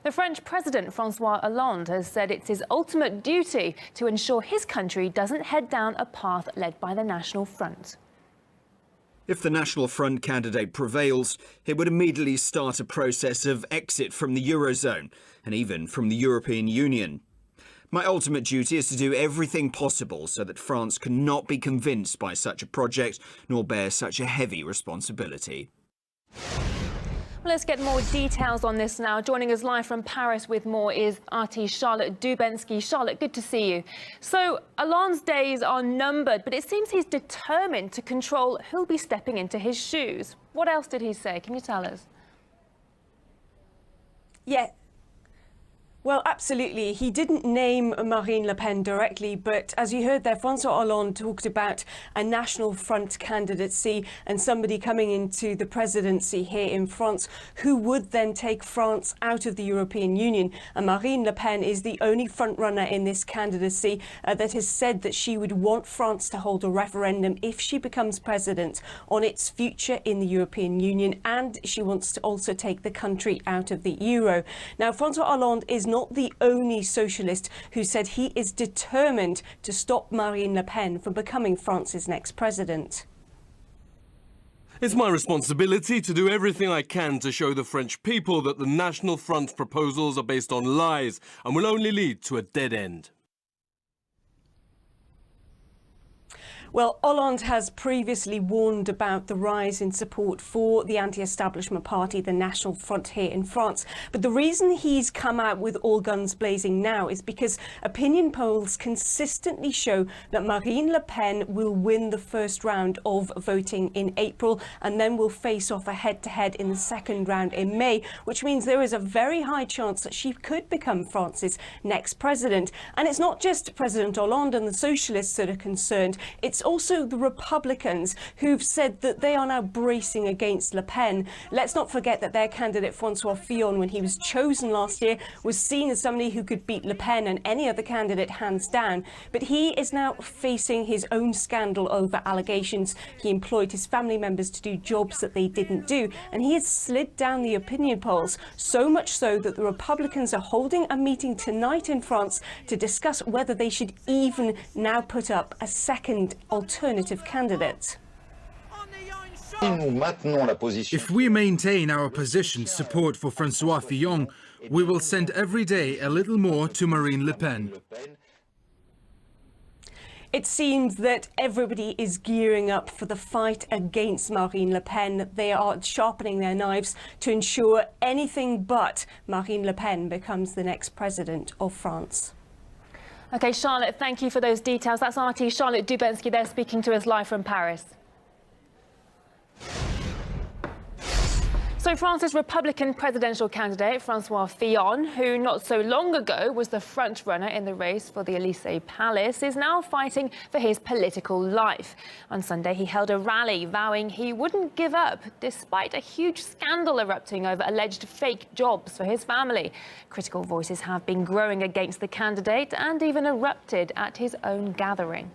The French President Francois Hollande has said it's his ultimate duty to ensure his country doesn't head down a path led by the National Front. If the National Front candidate prevails, it would immediately start a process of exit from the Eurozone and even from the European Union. My ultimate duty is to do everything possible so that France cannot be convinced by such a project nor bear such a heavy responsibility. Well, let's get more details on this now. Joining us live from Paris with more is RT Charlotte Dubensky. Charlotte, good to see you. So Hollande's days are numbered, but it seems he's determined to control who'll be stepping into his shoes. What else did he say? Can you tell us? Yeah. Well, absolutely. He didn't name Marine Le Pen directly, but as you heard there, Francois Hollande talked about a National Front candidacy and somebody coming into the presidency here in France who would then take France out of the European Union. And Marine Le Pen is the only front runner in this candidacy that has said that she would want France to hold a referendum if she becomes president on its future in the European Union, and she wants to also take the country out of the euro. Now, Francois Hollande is not the only socialist who said he is determined to stop Marine Le Pen from becoming France's next president. It's my responsibility to do everything I can to show the French people that the National Front's proposals are based on lies and will only lead to a dead end. Well, Hollande has previously warned about the rise in support for the anti-establishment party, the National Front here in France. But the reason he's come out with all guns blazing now is because opinion polls consistently show that Marine Le Pen will win the first round of voting in April and then will face off a head-to-head in the second round in May, which means there is a very high chance that she could become France's next president. And it's not just President Hollande and the socialists that are concerned. It's also the Republicans who've said that they are now bracing against Le Pen. Let's not forget that their candidate Francois Fillon, when he was chosen last year, was seen as somebody who could beat Le Pen and any other candidate hands down. But he is now facing his own scandal over allegations. He employed his family members to do jobs that they didn't do, and he has slid down the opinion polls, so much so that the Republicans are holding a meeting tonight in France to discuss whether they should even now put up a second alternative candidate. If we maintain our position support for Francois Fillon, we will send every day a little more to Marine Le Pen. It seems that everybody is gearing up for the fight against Marine Le Pen. They are sharpening their knives to ensure anything but Marine Le Pen becomes the next president of France. OK, Charlotte, thank you for those details. That's RT Charlotte Dubensky there speaking to us live from Paris. So France's Republican presidential candidate, Francois Fillon, who not so long ago was the front-runner in the race for the Élysée Palace, is now fighting for his political life. On Sunday, he held a rally vowing he wouldn't give up, despite a huge scandal erupting over alleged fake jobs for his family. Critical voices have been growing against the candidate and even erupted at his own gathering.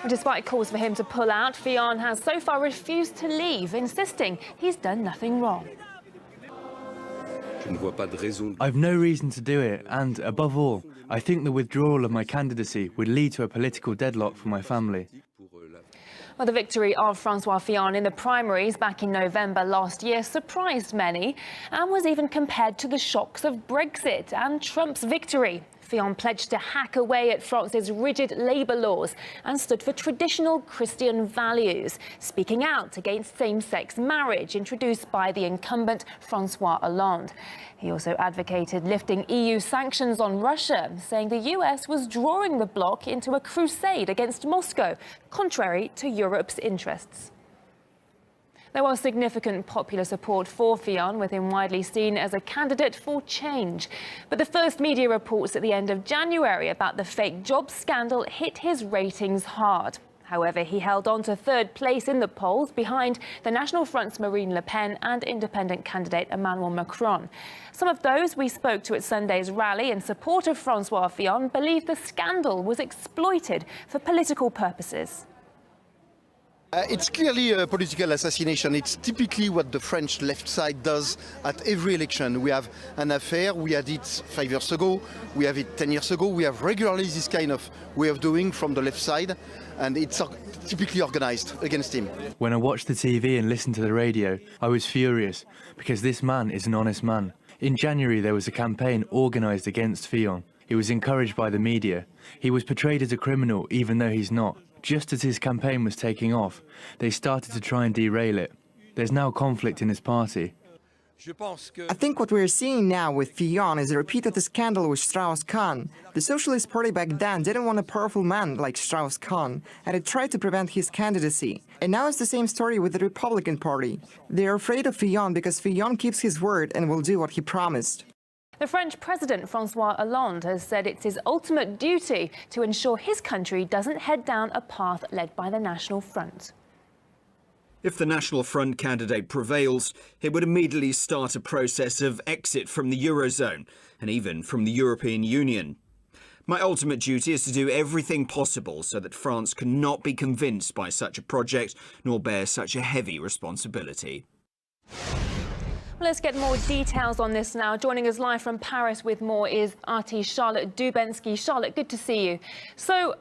Despite calls for him to pull out, Fillon has so far refused to leave, insisting he's done nothing wrong. I've no reason to do it, and above all, I think the withdrawal of my candidacy would lead to a political deadlock for my family. Well, the victory of Francois Fillon in the primaries back in November last year surprised many and was even compared to the shocks of Brexit and Trump's victory. Fillon pledged to hack away at France's rigid labour laws and stood for traditional Christian values, speaking out against same-sex marriage introduced by the incumbent Francois Hollande. He also advocated lifting EU sanctions on Russia, saying the US was drawing the bloc into a crusade against Moscow, contrary to Europe's interests. There was significant popular support for Fillon, with him widely seen as a candidate for change. But the first media reports at the end of January about the fake job scandal hit his ratings hard. However, he held on to third place in the polls behind the National Front's Marine Le Pen and independent candidate Emmanuel Macron. Some of those we spoke to at Sunday's rally in support of Francois Fillon believe the scandal was exploited for political purposes. It's clearly a political assassination. It's typically what the French left side does at every election. We have an affair, we had it 5 years ago, we have it 10 years ago, we have regularly this kind of way of doing from the left side, and it's typically organized against him. When I watched the TV and listened to the radio, I was furious, because this man is an honest man. In January there was a campaign organised against Fillon. He was encouraged by the media. He was portrayed as a criminal even though he's not. Just as his campaign was taking off, they started to try and derail it. There's now conflict in his party. I think what we're seeing now with Fillon is a repeat of the scandal with Strauss-Kahn. The Socialist Party back then didn't want a powerful man like Strauss-Kahn, and it tried to prevent his candidacy. And now it's the same story with the Republican Party. They're afraid of Fillon because Fillon keeps his word and will do what he promised. The French President Francois Hollande has said it's his ultimate duty to ensure his country doesn't head down a path led by the National Front. If the National Front candidate prevails, it would immediately start a process of exit from the Eurozone and even from the European Union. My ultimate duty is to do everything possible so that France cannot be convinced by such a project nor bear such a heavy responsibility. Let's get more details on this now. Joining us live from Paris with more is RT's Charlotte Dubensky. Charlotte, good to see you. So